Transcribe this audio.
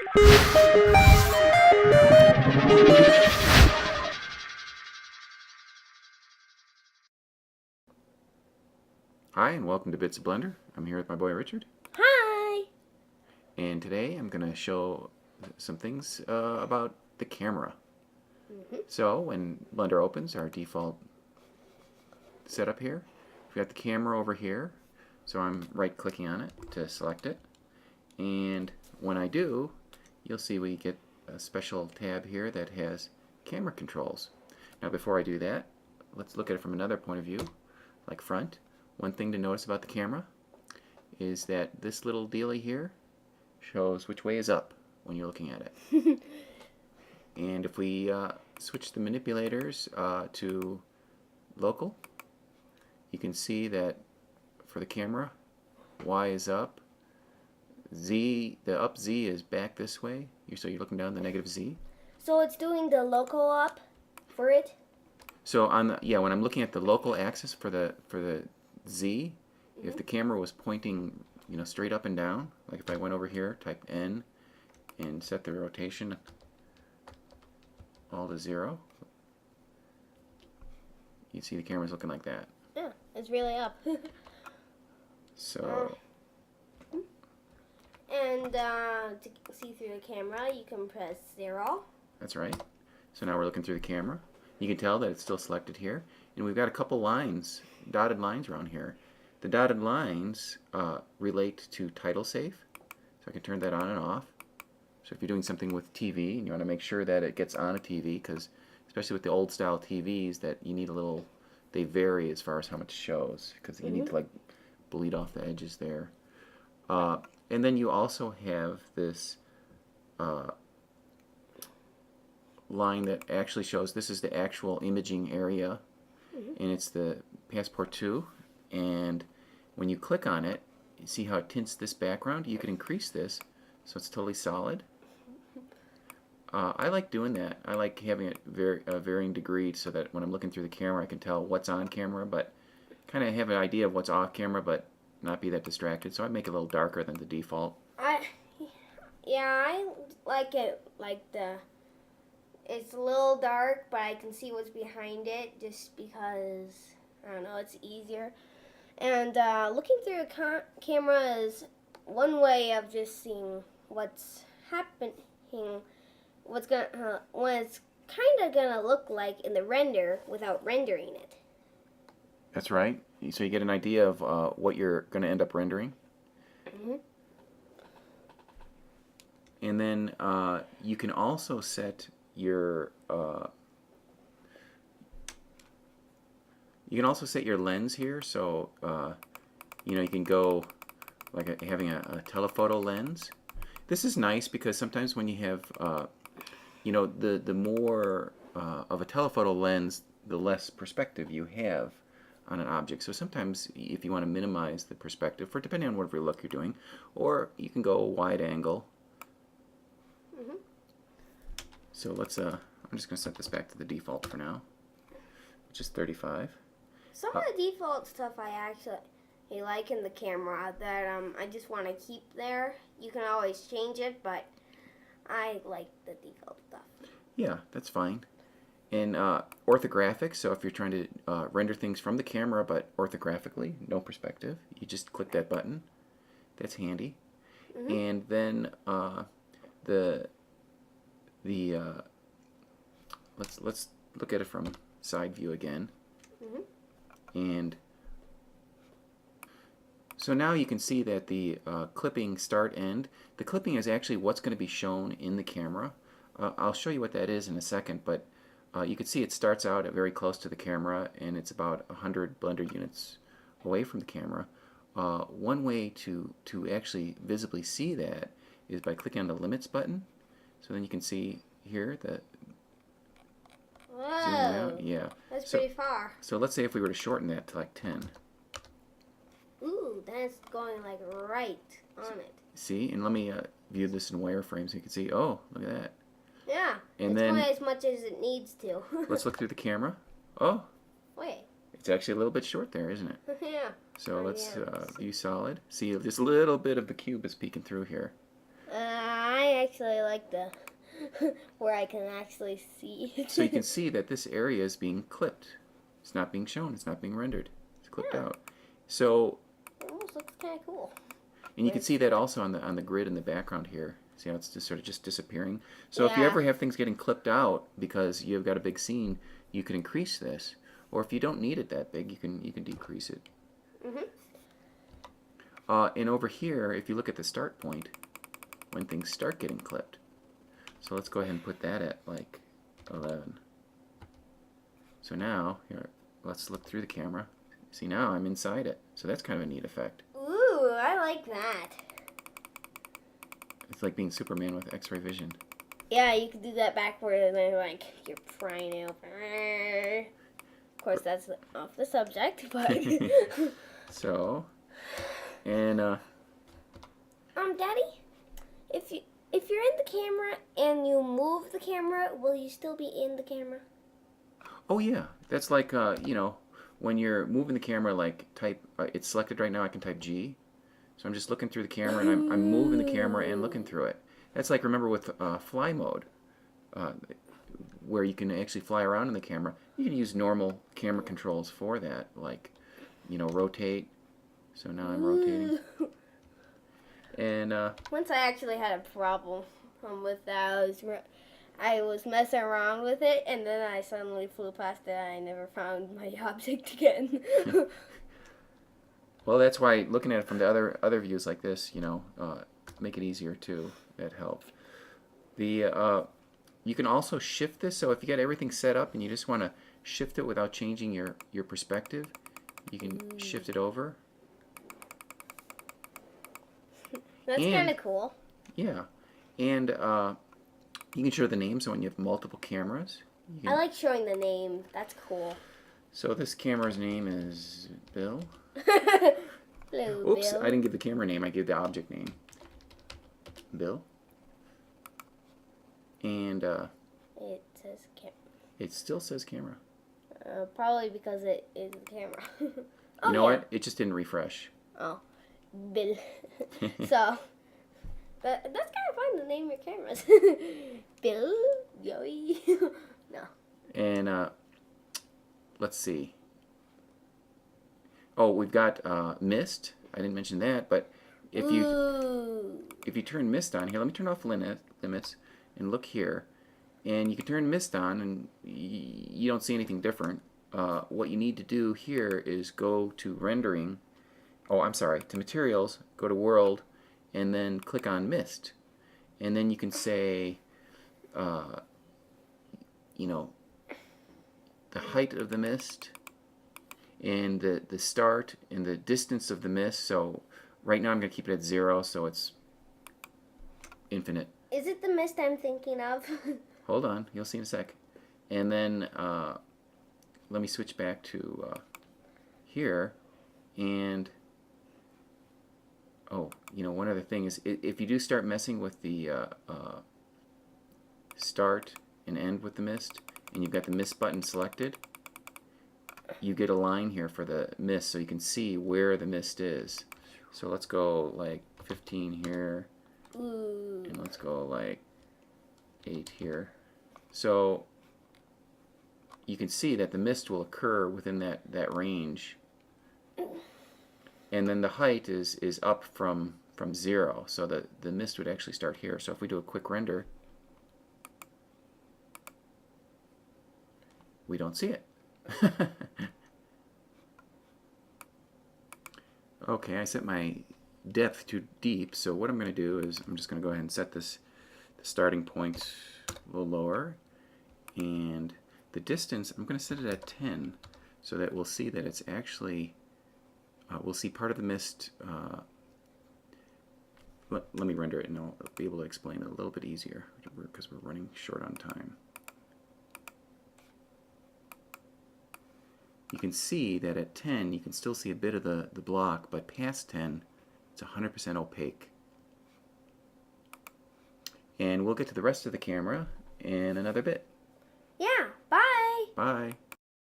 Hi, and welcome to Bits of Blender. I'm here with my boy Richard. Hi! And today I'm going to show some things about the camera. So when Blender opens, our default setup here, we've got the camera over here. So I'm right-clicking on it to select it. And when I do, you'll see we get a special tab here that has camera controls. Now before I do that, let's look at it from another point of view, like front. One thing to notice about the camera is that this little dealie here shows which way is up when you're looking at it. And if we switch the manipulators to local, you can see that for the camera, Y is up, Z, the up Z is back this way. So you're looking down the negative Z. So it's doing the local up for it? So on the, when I'm looking at the local axis for the Z, if the camera was pointing, straight up and down, like if I went over here, type N, and set the rotation all to 0, you'd see the camera's looking like that. Yeah, it's really up. So. And to see through the camera, you can press 0. That's right. So now we're looking through the camera. You can tell that it's still selected here. And we've got a couple lines, dotted lines around here. The dotted lines relate to title safe. So I can turn that on and off. So if you're doing something with TV and you want to make sure that it gets on a TV, because especially with the old style TVs, that you need a little, they vary as far as how much shows, because you need to bleed off the edges there. And then you also have this line that actually shows this is the actual imaging area, and it's the Passport 2. And when you click on it, you see how it tints this background? You can increase this so it's totally solid. I like doing that. I like having it varying degrees so that when I'm looking through the camera I can tell what's on camera, but kind of have an idea of what's off camera, but not be that distracted. So I make it a little darker than the default. I like it it's a little dark, but I can see what's behind it just because, I don't know, it's easier. And looking through a camera is one way of just seeing what's happening, what it's kind of gonna look like in the render without rendering it. That's right. So you get an idea of what you're going to end up rendering. And then you can also set your lens here. So you can go like having a telephoto lens. This is nice because sometimes when you have the more of a telephoto lens, the less perspective you have on an object. So sometimes if you want to minimize the perspective, depending on whatever look you're doing, or you can go wide angle. So let's I'm just going to set this back to the default for now, which is 35. Some of the default stuff I actually like in the camera that I just want to keep there. You can always change it, but I like the default stuff. Yeah, that's fine. And orthographic, so if you're trying to render things from the camera but orthographically, no perspective, you just click that button. That's handy. And then let's look at it from side view again. And so now you can see that the clipping start end. The clipping is actually what's going to be shown in the camera. I'll show you what that is in a second, but you can see it starts out at very close to the camera, and it's about 100 Blender units away from the camera. One way to actually visibly see that is by clicking on the limits button. So then you can see here that. Whoa! Yeah. That's pretty far. So let's say if we were to shorten that to like 10. Ooh, that's going like right on it. See, and let me view this in wireframe so you can see. Oh, look at that. Yeah, and it's then going as much as it needs to. Let's look through the camera. Oh, wait. It's actually a little bit short there, isn't it? Yeah. So let's view solid. See, just a little bit of the cube is peeking through here. I I actually like the where I can actually see it. So you can see that this area is being clipped. It's not being shown. It's not being rendered. It's clipped Yeah. out. So, It almost looks kind of cool. and you can see that also on the grid in the background here. See how it's just sort of just disappearing? So if you Yeah. ever have things getting clipped out because you've got a big scene, you can increase this. Or if you don't need it that big, you can decrease it. And over here, if you look at the start point, when things start getting clipped. So let's go ahead and put that at like 11. So now, here, let's look through the camera. See, now I'm inside it. So that's kind of a neat effect. Ooh, I like that. It's like being Superman with X-ray vision. Yeah, you could do that backward and then like you're prying it open. Of course, that's off the subject, but So, and Daddy, if you're in the camera and you move the camera, will you still be in the camera? oh yeah, that's like you know, when you're moving the camera, like type it's selected right now. I can type G. So I'm just looking through the camera and I'm moving the camera and looking through it. That's like, remember with fly mode, where you can actually fly around in the camera. You can use normal camera controls for that, like, you know, rotate. So now I'm rotating. And Once I actually had a problem with that, I was messing around with it, and then I suddenly flew past it, and I never found my object again. well, that's why looking at it from the other views like this, you know, make it easier too. That helps. The you can also shift this. So if you got everything set up and you just want to shift it without changing your perspective, you can shift it over. That's And- kind of cool. Yeah, and you can show the name. So when you have multiple cameras, you can, I like showing the name. That's cool. so this camera's name is Bill. Hello, Oops, Bill. I didn't give the camera name. I gave the object name. Bill. And It says camera. it still says camera. Probably because it is a camera. You know what? It just didn't refresh. Oh, Bill. So, that's kind of fun to name your cameras. Bill, Joey. No. And let's see. Oh, we've got mist. I didn't mention that, but if you turn mist on here, let me turn off limits and look here, and you can turn mist on, and you don't see anything different. What you need to do here is go to rendering. Oh, I'm sorry, to materials, go to world, and then click on mist, and then you can say, you know, the height of the mist, and the start and the distance of the mist. So right now I'm going to keep it at 0, so it's infinite. Is it the mist I'm thinking of? Hold on, you'll see in a sec. And then let me switch back to here, and oh, you know, one other thing is if you do start messing with the start and end with the mist, and you've got the mist button selected, you get a line here for the mist, so you can see where the mist is. So let's go like 15 here, and let's go like 8 here. So you can see that the mist will occur within that range, and then the height is up from 0, so the mist would actually start here. So if we do a quick render, we don't see it. Okay, I set my depth to deep, so what I'm going to do is I'm just going to go ahead and set the starting point a little lower, and the distance I'm going to set it at 10, so that we'll see that it's actually we'll see part of the mist. Let me render it and I'll be able to explain it a little bit easier because we're running short on time. You can see that at 10 you can still see a bit of the block, but past 10 it's 100% opaque. And we'll get to the rest of the camera in another bit. Yeah, bye. Bye.